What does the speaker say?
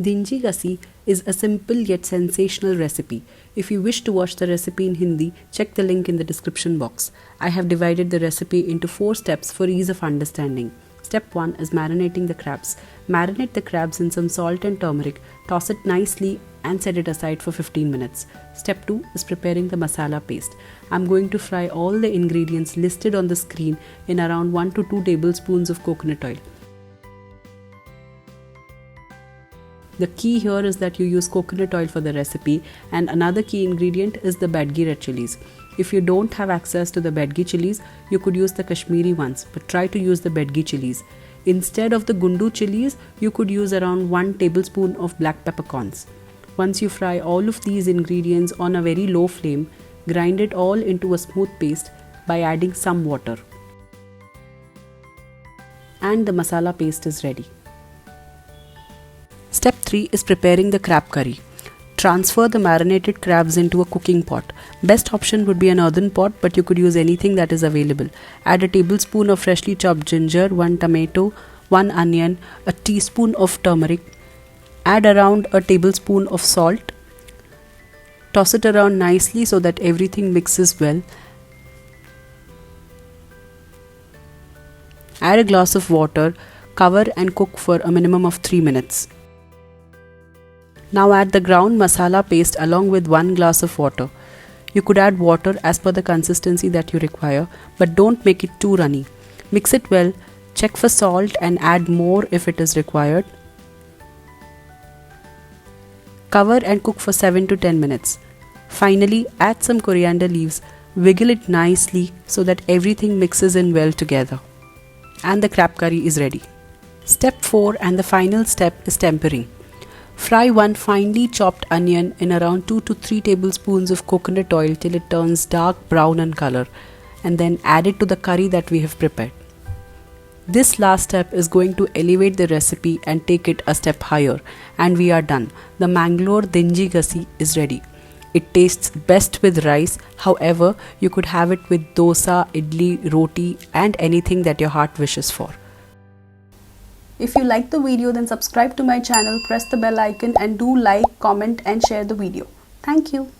Denji Gassi is a simple yet sensational recipe. If you wish to watch the recipe in Hindi, check the link in the description box. I have divided the recipe into 4 steps for ease of understanding. Step 1 is marinating the crabs. Marinate the crabs in some salt and turmeric, toss it nicely and set it aside for 15 minutes. Step 2 is preparing the masala paste. I'm going to fry all the ingredients listed on the screen in around 1 to 2 tablespoons of coconut oil. The key here is that you use coconut oil for the recipe, and another key ingredient is the Bedgi red chilies. If you don't have access to the Bedgi chilies, you could use the Kashmiri ones, but try to use the Bedgi chilies. Instead of the Gundu chilies, you could use around 1 tablespoon of black peppercorns. Once you fry all of these ingredients on a very low flame, grind it all into a smooth paste by adding some water. And the masala paste is ready. Step 3 is preparing the crab curry. Transfer the marinated crabs into a cooking pot. Best option would be an earthen pot, but you could use anything that is available. Add a tablespoon of freshly chopped ginger, 1 tomato, 1 onion, a teaspoon of turmeric. Add around a tablespoon of salt. Toss it around nicely so that everything mixes well. Add a glass of water, cover and cook for a minimum of 3 minutes. Now add the ground masala paste along with 1 glass of water. You could add water as per the consistency that you require, but don't make it too runny. Mix it well, check for salt and add more if it is required. Cover and cook for 7 to 10 minutes. Finally, add some coriander leaves, wiggle it nicely so that everything mixes in well together. And the crab curry is ready. Step 4 and the final step is tempering. Fry 1 finely chopped onion in around 2 to 3 tablespoons of coconut oil till it turns dark brown in color, and then add it to the curry that we have prepared. This last step is going to elevate the recipe and take it a step higher, and we are done. The Mangalore Denji Gassi is ready. It tastes best with rice, however, you could have it with dosa, idli, roti and anything that your heart wishes for. If you like the video, then subscribe to my channel, press the bell icon and do like, comment and share the video. Thank you.